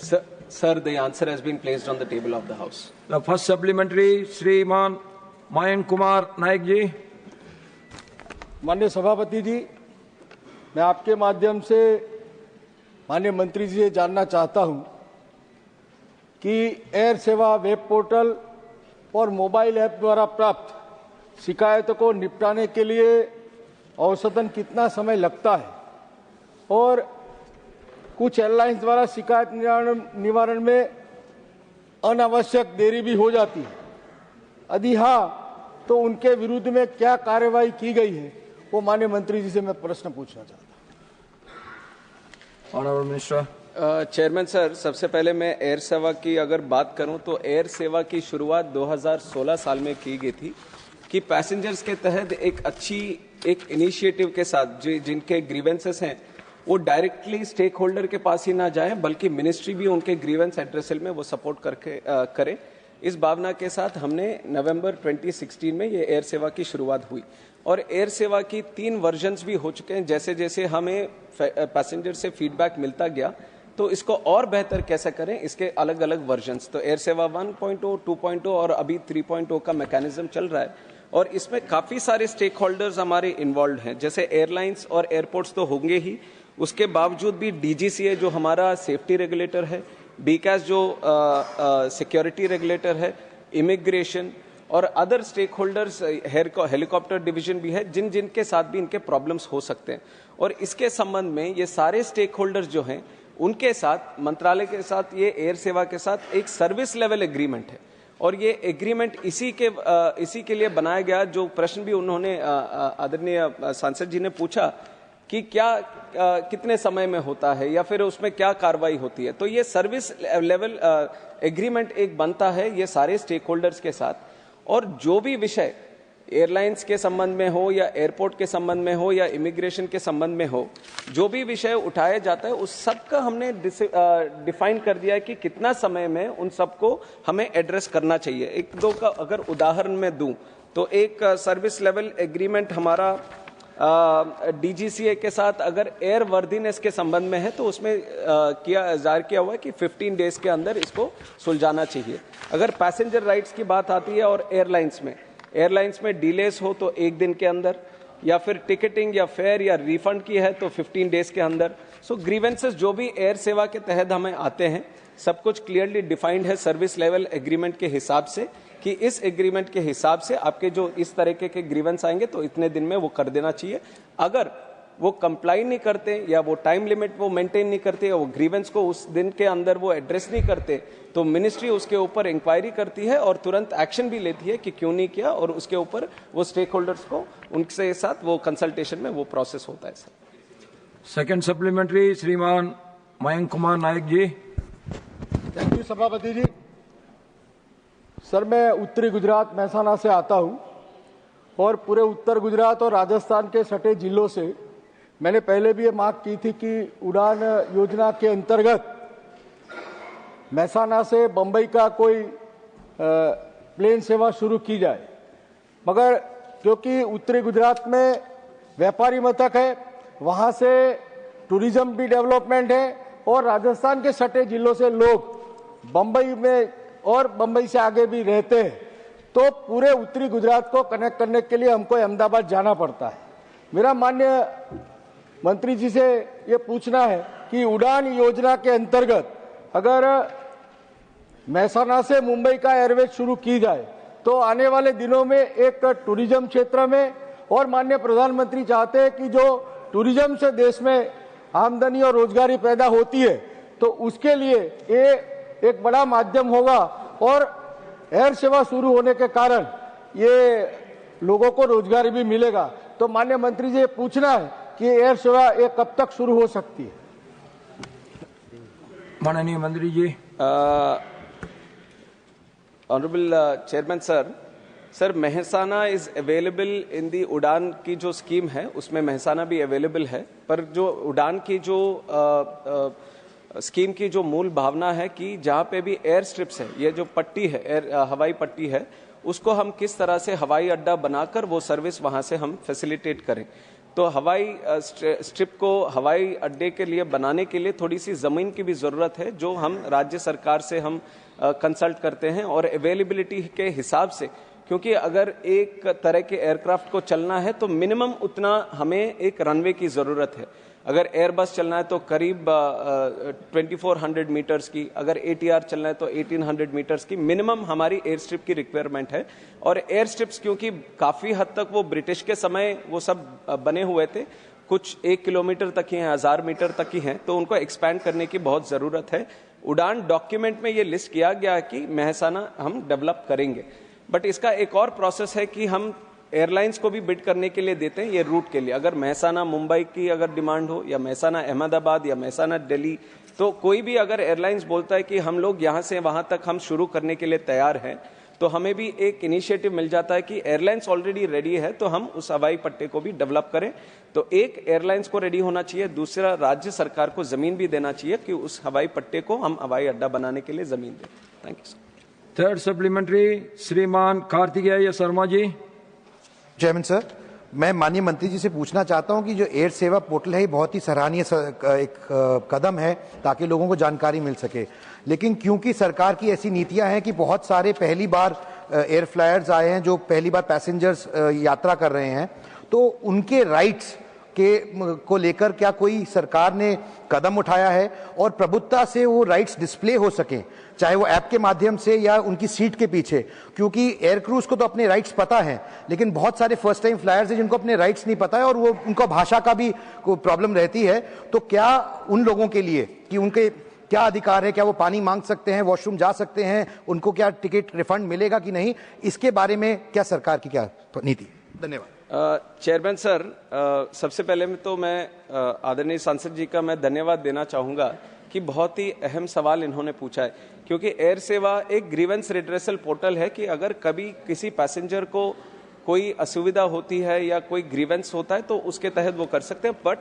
Sir, the answer has been placed on the table of the House. The first supplementary, Shriman Mayank Kumar Naik ji. माननीय सभापति जी, मैं आपके माध्यम से माननीय मंत्री जी से जानना चाहता हूं कि एयर सेवा वेब पोर्टल और मोबाइल ऐप द्वारा प्राप्त शिकायतों को निपटाने के लिए औसतन कितना समय लगता है और कुछ एयरलाइंस द्वारा शिकायत निवारण में अनावश्यक देरी भी हो जाती है। यदि हाँ, तो उनके विरुद्ध में क्या कार्रवाई की गई है, वो माननीय मंत्री जी से मैं प्रश्न पूछना चाहता हूं। Honourable minister. चेयरमैन सर, सबसे पहले मैं एयर सेवा की अगर बात करूं तो एयर सेवा की शुरुआत 2016 साल में की गई थी कि पैसेंजर्स के तहत एक इनिशिएटिव के साथ जिनके ग्रीवेंसेस हैं वो डायरेक्टली स्टेक होल्डर के पास ही ना जाए, बल्कि मिनिस्ट्री भी उनके ग्रीवेंस एड्रेसल में वो सपोर्ट करके करे। इस भावना के साथ हमने नवंबर 2016 में ये एयर सेवा की शुरुआत हुई और एयर सेवा की 3 वर्जन्स भी हो चुके हैं। जैसे जैसे हमें पैसेंजर से फीडबैक मिलता गया तो इसको और बेहतर कैसे करें, इसके अलग अलग वर्जन्स, तो एयर सेवा 1.0, 2.0 और अभी 3.0 का मैकेनिज्म चल रहा है और इसमें काफी सारे स्टेक होल्डर्स हमारे इन्वॉल्व हैं। जैसे एयरलाइंस और एयरपोर्ट्स तो होंगे ही, उसके बावजूद भी DGCA जो हमारा सेफ्टी रेगुलेटर है, BCAS जो सिक्योरिटी रेगुलेटर है, इमिग्रेशन और other stakeholders, helicopter division भी है, जिन के साथ भी इनके प्रॉब्लम्स हो सकते हैं। और इसके संबंध में ये सारे स्टेक होल्डर्स जो हैं उनके साथ, मंत्रालय के साथ, ये एयर सेवा के साथ एक सर्विस लेवल एग्रीमेंट है और ये एग्रीमेंट इसी के लिए बनाया गया। जो प्रश्न भी उन्होंने आदरणीय सांसद जी ने पूछा कि कितने समय में होता है या फिर उसमें क्या कार्रवाई होती है, तो ये सर्विस लेवल एग्रीमेंट एक बनता है ये सारे स्टेक होल्डर्स के साथ। और जो भी विषय एयरलाइंस के संबंध में हो या एयरपोर्ट के संबंध में हो या इमिग्रेशन के संबंध में हो, जो भी विषय उठाया जाता है उस सब का हमने डिफाइन कर दिया है कि कितना समय में उन सबको हमें एड्रेस करना चाहिए। एक दो का अगर उदाहरण मैं दूं तो एक सर्विस लेवल एग्रीमेंट हमारा DGCA के साथ अगर एयर वर्दीनेस के संबंध में है तो उसमें जाहिर किया हुआ है कि 15 डेज के अंदर इसको सुलझाना चाहिए। अगर पैसेंजर राइट्स की बात आती है और एयरलाइंस में डिलेस हो तो 1 दिन के अंदर, या फिर टिकटिंग या फेयर या रिफंड की है तो 15 डेज के अंदर। सो ग्रीवेंसेस जो भी एयर सेवा के तहत हमें आते हैं सब कुछ क्लियरली डिफाइंड है सर्विस लेवल एग्रीमेंट के हिसाब से कि इस एग्रीमेंट के हिसाब से आपके जो इस तरीके के ग्रीवेंस आएंगे तो इतने दिन में वो कर देना चाहिए। अगर वो कंप्लाई नहीं करते या वो टाइम लिमिट वो मेंटेन नहीं करते या वो ग्रीवेंस को उस दिन के अंदर वो एड्रेस नहीं करते तो मिनिस्ट्री उसके ऊपर इंक्वायरी करती है और तुरंत एक्शन भी लेती है कि क्यों नहीं किया, और उसके ऊपर वो स्टेक होल्डर्स को उनके साथ वो कंसल्टेशन में वो प्रोसेस होता है। सर, सेकंड सप्लीमेंट्री, श्रीमान मयंक कुमार नायक जी। थैंक यू सभापति जी। सर, मैं उत्तरी गुजरात मेहसाना से आता हूं और पूरे उत्तर गुजरात और राजस्थान के सटे जिलों से मैंने पहले भी ये मांग की थी कि उड़ान योजना के अंतर्गत मेहसाना से बंबई का कोई प्लेन सेवा शुरू की जाए, मगर क्योंकि उत्तरी गुजरात में व्यापारी मथक है, वहां से टूरिज्म भी डेवलपमेंट है और राजस्थान के सटे जिलों से लोग बंबई में और बंबई से आगे भी रहते हैं, तो पूरे उत्तरी गुजरात को कनेक्ट करने के लिए हमको अहमदाबाद जाना पड़ता है। मेरा माननीय मंत्री जी से ये पूछना है कि उड़ान योजना के अंतर्गत अगर मेहसाना से मुंबई का एयरवेज शुरू की जाए तो आने वाले दिनों में एक टूरिज्म क्षेत्र में, और माननीय प्रधानमंत्री चाहते हैं कि जो टूरिज्म से देश में आमदनी और रोजगारी पैदा होती है तो उसके लिए ये एक बड़ा माध्यम होगा और एयर सेवा शुरू होने के कारण ये लोगों को रोजगारी भी मिलेगा। तो माननीय मंत्री जी ये पूछना है कि एयर सेवा ये कब तक शुरू हो सकती है? माननीय मंत्री जी। Honourable chairman sir, Mehsana is available in the Udan की जो स्कीम है उसमें मेहसाना भी अवेलेबल है, पर जो उड़ान की जो स्कीम की जो मूल भावना है कि जहाँ पे भी एयर स्ट्रिप्स है, ये जो पट्टी है हवाई पट्टी है, उसको हम किस तरह से हवाई अड्डा बनाकर वो सर्विस वहाँ से हम फैसिलिटेट करें। तो हवाई स्ट्रिप को हवाई अड्डे के लिए बनाने के लिए थोड़ी सी ज़मीन की भी ज़रूरत है, जो हम राज्य सरकार से हम कंसल्ट करते हैं और अवेलेबिलिटी के हिसाब से, क्योंकि अगर एक तरह के एयरक्राफ्ट को चलना है तो मिनिमम उतना हमें एक रनवे की ज़रूरत है। अगर एयरबस चलना है तो करीब 2400 मीटर्स की, अगर ATR चलना है तो 1800 मीटर्स की मिनिमम हमारी एयर स्ट्रिप की रिक्वायरमेंट है। और एयर स्ट्रिप्स क्योंकि काफ़ी हद तक वो ब्रिटिश के समय वो सब बने हुए थे, कुछ 1 किलोमीटर तक ही हैं, 1000 मीटर तक ही हैं, तो उनको एक्सपैंड करने की बहुत ज़रूरत है। उड़ान डॉक्यूमेंट में ये लिस्ट किया गया कि मेहसाना हम डेवलप करेंगे, बट इसका एक और प्रोसेस है कि हम एयरलाइंस को भी बिड करने के लिए देते हैं ये रूट के लिए। अगर मेहसाना मुंबई की अगर डिमांड हो या मेहसाना अहमदाबाद या मेहसाना दिल्ली, तो कोई भी अगर एयरलाइंस बोलता है कि हम लोग यहाँ से वहाँ तक हम शुरू करने के लिए तैयार हैं, तो हमें भी एक इनिशिएटिव मिल जाता है कि एयरलाइंस ऑलरेडी रेडी है तो हम उस हवाई पट्टे को भी डेवलप करें। तो एक एयरलाइंस को रेडी होना चाहिए, दूसरा राज्य सरकार को जमीन भी देना चाहिए कि उस हवाई पट्टे को हम हवाई अड्डा बनाने के लिए जमीन दें। Thank you sir. Third supplementary श्रीमान कार्तिकेय शर्मा जी। चेयरमैन सर, मैं माननीय मंत्री जी से पूछना चाहता हूं कि जो एयर सेवा पोर्टल है ये बहुत ही सराहनीय एक कदम है ताकि लोगों को जानकारी मिल सके, लेकिन क्योंकि सरकार की ऐसी नीतियां हैं कि बहुत सारे पहली बार एयर फ्लायर्स आए हैं जो पहली बार पैसेंजर्स यात्रा कर रहे हैं, तो उनके राइट्स को लेकर क्या कोई सरकार ने कदम उठाया है और प्रभुत्ता से वो राइट्स डिस्प्ले हो सकें, चाहे वो ऐप के माध्यम से या उनकी सीट के पीछे, क्योंकि एयर क्रूज को तो अपने राइट्स पता है लेकिन बहुत सारे फर्स्ट टाइम फ्लायर्स हैं जिनको अपने राइट्स नहीं पता है और वो उनको भाषा का भी प्रॉब्लम रहती है। तो क्या उन लोगों के लिए कि उनके क्या अधिकार है, क्या वो पानी मांग सकते हैं, वॉशरूम जा सकते हैं, उनको क्या टिकट रिफंड मिलेगा कि नहीं, इसके बारे में क्या सरकार की क्या नीति? धन्यवाद। चेयरमैन सर, सबसे पहले में तो मैं आदरणीय सांसद जी का मैं धन्यवाद देना चाहूँगा कि बहुत ही अहम सवाल इन्होंने पूछा है, क्योंकि एयर सेवा एक ग्रीवेंस रिड्रेसल पोर्टल है कि अगर कभी किसी पैसेंजर को कोई असुविधा होती है या कोई ग्रीवेंस होता है तो उसके तहत वो कर सकते हैं। बट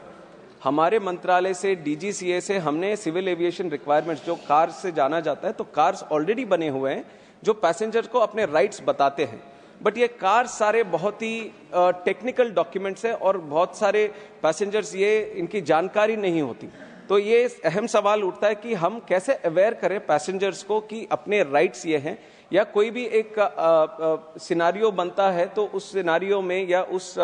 हमारे मंत्रालय से DGCA से हमने सिविल एविएशन रिक्वायरमेंट्स, जो कार से जाना जाता है, तो कार्स ऑलरेडी बने हुए हैं जो पैसेंजर को अपने राइट्स बताते हैं। बट ये कार सारे बहुत ही टेक्निकल डॉक्यूमेंट्स हैं और बहुत सारे पैसेंजर्स ये इनकी जानकारी नहीं होती। तो ये अहम सवाल उठता है कि हम कैसे अवेयर करें पैसेंजर्स को कि अपने राइट्स ये हैं, या कोई भी एक सिनारियो बनता है तो उस सिनारियो में या उस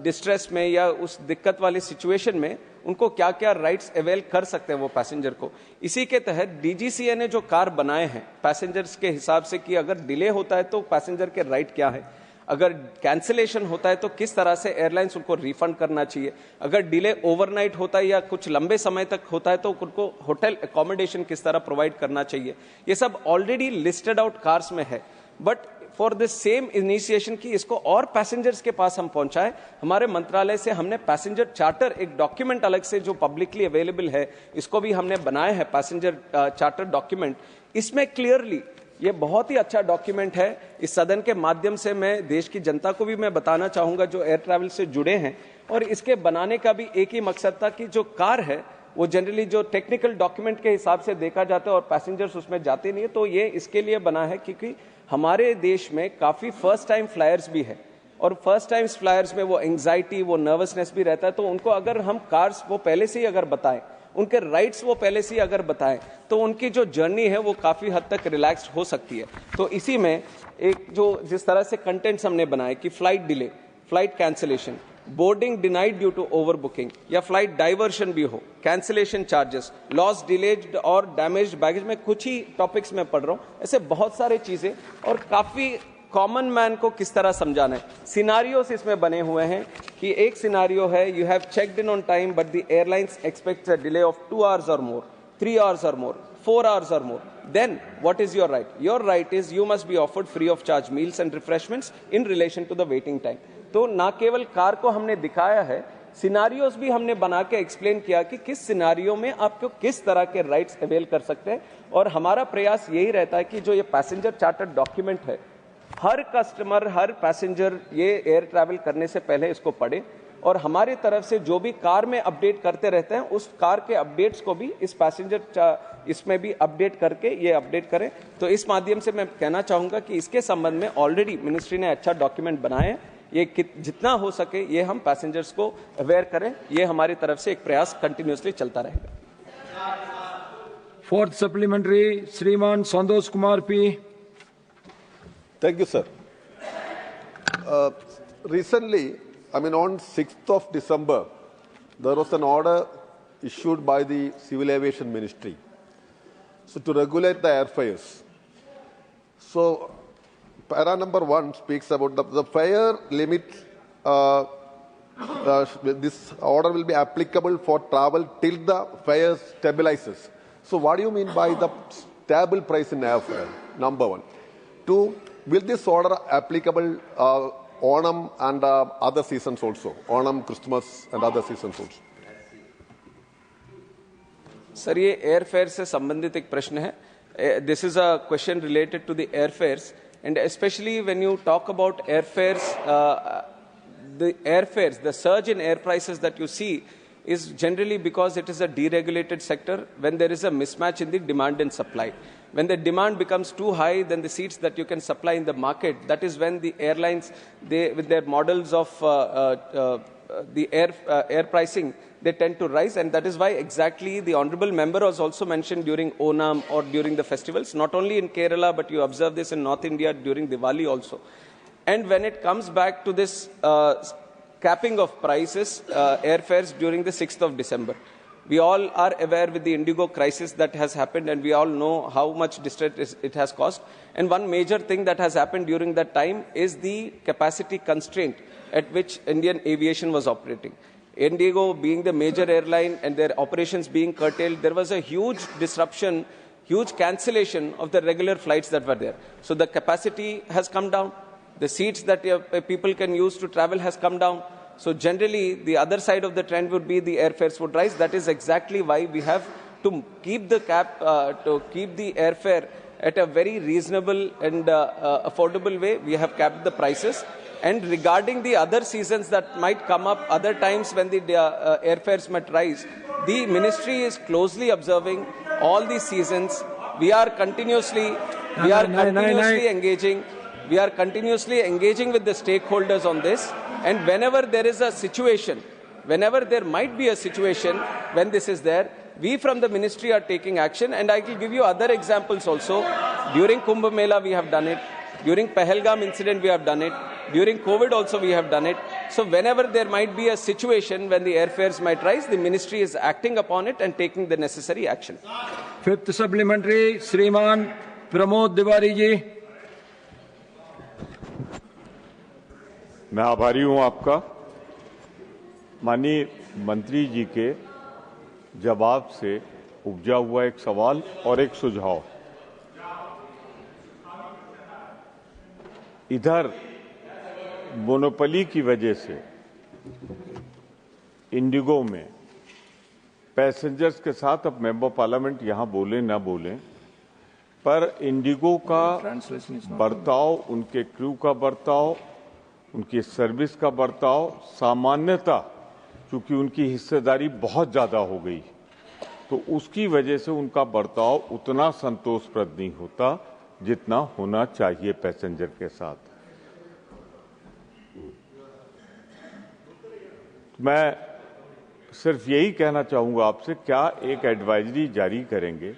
डिस्ट्रेस में या उस दिक्कत वाली सिचुएशन में उनको क्या क्या राइट्स अवेल कर सकते हैं वो पैसेंजर को। इसी के तहत DGCA ने जो कार बनाए हैं पैसेंजर्स के हिसाब से कि अगर डिले होता है तो पैसेंजर के राइट क्या है, अगर कैंसिलेशन होता है तो किस तरह से एयरलाइंस उनको रिफंड करना चाहिए, अगर डिले ओवरनाइट होता है या कुछ लंबे समय तक होता है तो उनको होटल अकोमोडेशन किस तरह प्रोवाइड करना चाहिए, ये सब ऑलरेडी लिस्टेड आउट कार्स में है। But for this same initiation की इसको और पैसेंजर्स के पास हम पहुंचाएं, हमारे मंत्रालय से हमने पैसेंजर चार्टर, एक डॉक्यूमेंट अलग से जो पब्लिकली अवेलेबल है, इसको भी हमने बनाया है पैसेंजर चार्टर डॉक्यूमेंट। इसमें क्लियरली ये बहुत ही अच्छा डॉक्यूमेंट है। इस सदन के माध्यम से मैं देश की जनता को भी मैं बताना चाहूंगा जो एयर ट्रैवल से जुड़े हैं, और इसके बनाने का भी एक ही मकसद था कि जो कार है वो जनरली जो टेक्निकल डॉक्यूमेंट के हिसाब से देखा जाता है और पैसेंजर्स उसमें जाते नहीं है, तो ये इसके लिए बना है क्योंकि हमारे देश में काफ़ी फर्स्ट टाइम फ्लायर्स भी है और फर्स्ट टाइम फ्लायर्स में वो एंग्जाइटी, वो नर्वसनेस भी रहता है। तो उनको अगर हम कार्स वो पहले से ही अगर बताएं, उनके राइट्स वो पहले से ही अगर बताएं, तो उनकी जो जर्नी है वो काफ़ी हद तक रिलैक्स्ड हो सकती है। तो इसी में एक जो जिस तरह से कंटेंट्स हमने बनाए कि flight delay, flight cancellation, boarding denied due to over booking या फ्लाइट डाइवर्शन भी हो, कैंसिलेशन चार्जेस, लॉस, डिलेड और डैमेज्ड बैगेज, में कुछ ही टॉपिक्स में पढ़ रहा हूँ, ऐसे बहुत सारे चीज़ें, और काफ़ी कॉमन मैन को किस तरह समझाना है। सिनारियोस इसमें बने हुए हैं कि एक सिनारियो है, you have checked in on time but the airlines aspects a delay of 2 hours और मोर, 3 hours और मोर, 4 hours और मोर, then what is your right? Your right is you must be offered free of charge meals and refreshments in relation to the waiting time. तो ना केवल car को हमने दिखाया है, सिनारियोस भी हमने बना के एक्सप्लेन किया कि किस सिनारियो में आपको किस तरह के राइट्स अवेल कर सकते हैं। और हमारा प्रयास यही रहता है कि जो ये पैसेंजर चार्टर डॉक्यूमेंट है, हर कस्टमर, हर पैसेंजर ये एयर ट्रैवल करने से पहले इसको पढ़े, और हमारी तरफ से जो भी कार में अपडेट करते रहते हैं उस कार के अपडेट्स को भी इस पैसेंजर इसमें भी अपडेट करके ये अपडेट करें। तो इस माध्यम से मैं कहना चाहूँगा कि इसके संबंध में ऑलरेडी मिनिस्ट्री ने अच्छा डॉक्यूमेंट बनाए हैं, ये जितना हो सके ये हम पैसेंजर्स को अवेयर करें, ये हमारी तरफ से एक प्रयास कंटिन्यूसली चलता रहेगा। Fourth supplementary, Sriman Santosh Kumar P. Thank you, sir. Recently, on 6th of December, there was an order issued by the Civil Aviation Ministry to regulate the airfares. So, para number 1 speaks about the fare limit. This order will be applicable for travel till the fare stabilizes. So, what do you mean by the stable price in airfare? Number 1. 2, will this order applicable Onam and other seasons also? Onam, Christmas and other seasons also? Sir, ये airfare से संबंधित एक प्रश्न है। This is a question related to the airfares and specially when you talk about airfares, the surge in air prices that you see is generally because it is a deregulated sector when there is a mismatch in the demand and supply. When the demand becomes too high, then the seats that you can supply in the market, that is when the airlines, with their models of the air pricing, they tend to rise, and that is why exactly the honorable member was also mentioned during Onam or during the festivals, not only in Kerala, but you observe this in North India during Diwali also. And when it comes back to this capping of prices, airfares during the 6th of December. We all are aware with the Indigo crisis that has happened, and we all know how much distress it has caused. And one major thing that has happened during that time is the capacity constraint at which Indian aviation was operating. Indigo being the major airline and their operations being curtailed, there was a huge disruption, huge cancellation of the regular flights that were there. So the capacity has come down. The seats that people can use to travel has come down. So generally, the other side of the trend would be the airfares would rise. That is exactly why we have to keep the cap, to keep the airfare at a very reasonable and affordable way. We have capped the prices. And regarding the other seasons that might come up, other times when the airfares might rise, the ministry is closely observing all these seasons. We are continuously engaging. We are continuously engaging with the stakeholders on this, and whenever there is a situation, whenever there might be a situation when this is there, we from the ministry are taking action, and I will give you other examples also. During Kumbh Mela we have done it, during Pahalgam incident we have done it, during COVID also we have done it. So whenever there might be a situation when the airfares might rise, the ministry is acting upon it and taking the necessary action. Fifth supplementary, Sriman Pramod Tiwari ji. मैं आभारी हूं आपका। माननीय मंत्री जी के जवाब से उपजा हुआ एक सवाल और एक सुझाव। इधर मोनोपोली की वजह से इंडिगो में पैसेंजर्स के साथ, अब मेंबर पार्लियामेंट यहां बोले ना बोले, पर इंडिगो का बर्ताव, उनके क्रू का बर्ताव, उनकी सर्विस का बर्ताव सामान्यता, चूंकि उनकी हिस्सेदारी बहुत ज्यादा हो गई, तो उसकी वजह से उनका बर्ताव उतना संतोषप्रद नहीं होता जितना होना चाहिए पैसेंजर के साथ। मैं सिर्फ यही कहना चाहूंगा आपसे, क्या एक एडवाइजरी जारी करेंगे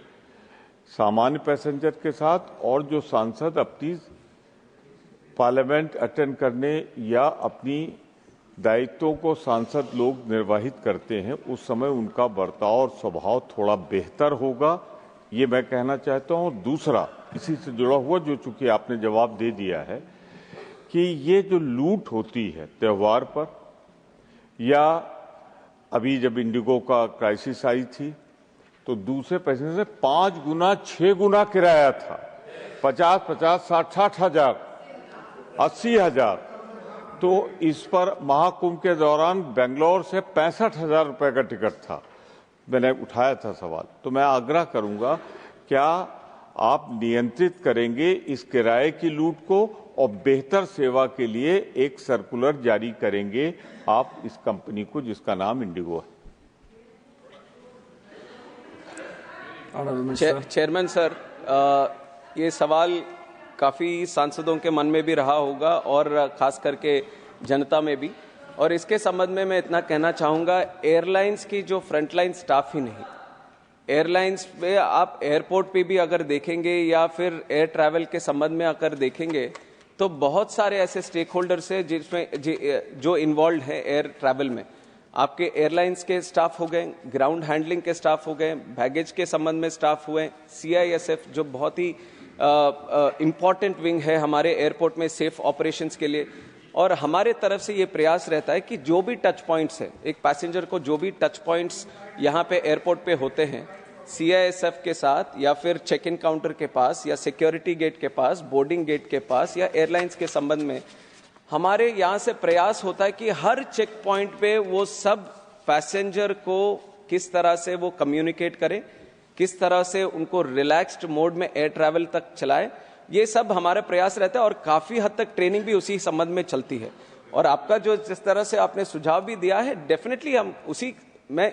सामान्य पैसेंजर के साथ, और जो सांसद अपनी पार्लियामेंट अटेंड करने या अपनी दायित्वों को सांसद लोग निर्वाहित करते हैं, उस समय उनका बर्ताव और स्वभाव थोड़ा बेहतर होगा, ये मैं कहना चाहता हूं। दूसरा, इसी से जुड़ा हुआ, जो चूंकि आपने जवाब दे दिया है कि ये जो लूट होती है त्योहार पर, या अभी जब इंडिगो का क्राइसिस आई थी तो दूसरे पैसेंजर से 5 गुना 6 गुना किराया था, 50-50, 60-60 हजार, 80 हजार। तो इस पर महाकुंभ के दौरान बेंगलोर से 65,000 रुपए का टिकट था, मैंने उठाया था सवाल। तो मैं आग्रह करूंगा, क्या आप नियंत्रित करेंगे इस किराए की लूट को और बेहतर सेवा के लिए एक सर्कुलर जारी करेंगे आप इस कंपनी को जिसका नाम इंडिगो है? चेयरमैन सर, ये सवाल काफी सांसदों के मन में भी रहा होगा, और खास करके जनता में भी। और इसके संबंध में मैं इतना कहना चाहूँगा, एयरलाइंस की जो फ्रंटलाइन स्टाफ ही नहीं, एयरलाइंस पे आप एयरपोर्ट पे भी अगर देखेंगे या फिर एयर ट्रैवल के संबंध में अगर देखेंगे तो बहुत सारे ऐसे स्टेक होल्डर्स हैं जिसमें जो इन्वॉल्व है एयर ट्रैवल में। आपके एयरलाइंस के स्टाफ हो गए, ग्राउंड हैंडलिंग के स्टाफ हो गए, बैगेज के संबंध में स्टाफ हुए, CISF जो बहुत ही इम्पॉर्टेंट विंग है हमारे एयरपोर्ट में सेफ ऑपरेशंस के लिए। और हमारे तरफ से ये प्रयास रहता है कि जो भी टच पॉइंट्स है, एक पैसेंजर को जो भी टच पॉइंट्स यहाँ पे एयरपोर्ट पे होते हैं, CISF के साथ या फिर चेक इन काउंटर के पास या सिक्योरिटी गेट के पास, बोर्डिंग गेट के पास या एयरलाइंस के संबंध में हमारे यहाँ से प्रयास होता है कि हर चेक पॉइंट पे वो सब पैसेंजर को किस तरह से वो कम्युनिकेट करें, किस तरह से उनको रिलैक्स्ड मोड में एयर ट्रैवल तक चलाए, ये सब हमारा प्रयास रहता है। और काफी हद तक ट्रेनिंग भी उसी संबंध में चलती है। और आपका जो जिस तरह से आपने सुझाव भी दिया है, डेफिनेटली हम उसी मैं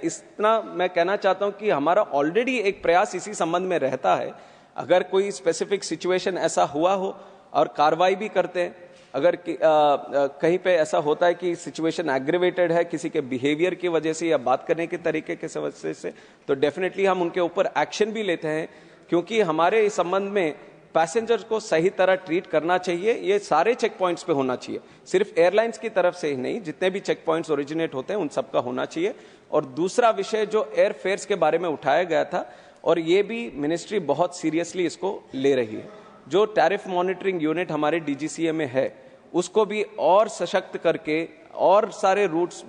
कहना चाहता हूं कि हमारा ऑलरेडी एक प्रयास इसी संबंध में रहता है। अगर कोई स्पेसिफिक सिचुएशन ऐसा हुआ हो और कार्रवाई भी करते हैं, अगर कहीं पे ऐसा होता है कि सिचुएशन एग्रीवेटेड है किसी के बिहेवियर की वजह से या बात करने के तरीके के वजह से, तो डेफिनेटली हम उनके ऊपर एक्शन भी लेते हैं, क्योंकि हमारे इस संबंध में पैसेंजर्स को सही तरह ट्रीट करना चाहिए। ये सारे चेक पॉइंट्स पे होना चाहिए, सिर्फ एयरलाइंस की तरफ से ही नहीं, जितने भी चेक पॉइंट्स ओरिजिनेट होते हैं उन सबका होना चाहिए। और दूसरा विषय जो एयर फेयर्स के बारे में उठाया गया था, और ये भी मिनिस्ट्री बहुत सीरियसली इसको ले रही है, जो टैरिफ मॉनिटरिंग यूनिट हमारे DGCA में है, उसको भी और सशक्त करके और सारे रूट्स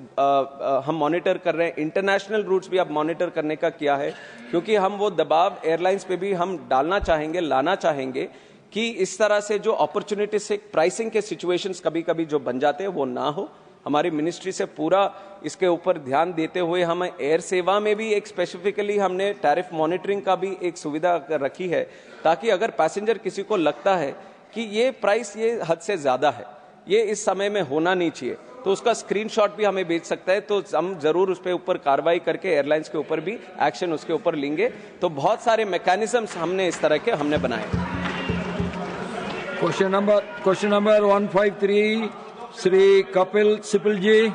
हम मॉनिटर कर रहे हैं। इंटरनेशनल रूट्स भी अब मॉनिटर करने का किया है, क्योंकि हम वो दबाव एयरलाइंस पे भी हम डालना चाहेंगे, लाना चाहेंगे कि इस तरह से जो अपॉर्चुनिटी से प्राइसिंग के सिचुएशंस कभी कभी जो बन जाते हैं वो ना हो। हमारी मिनिस्ट्री से पूरा इसके ऊपर ध्यान देते हुए हम एयर सेवा में भी एक स्पेसिफिकली हमने टैरिफ मॉनिटरिंग का भी एक सुविधा रखी है, ताकि अगर पैसेंजर किसी को लगता है कि ये प्राइस ये हद से ज्यादा है, ये इस समय में होना नहीं चाहिए, तो उसका स्क्रीनशॉट भी हमें भेज सकता है, तो हम जरूर उस पे ऊपर कार्रवाई करके एयरलाइंस के ऊपर भी एक्शन उसके ऊपर लेंगे। तो बहुत सारे मैकेनिज्म्स हमने इस तरह के हमने बनाए। क्वेश्चन नंबर 153 श्री कपिल सिब्बल जी।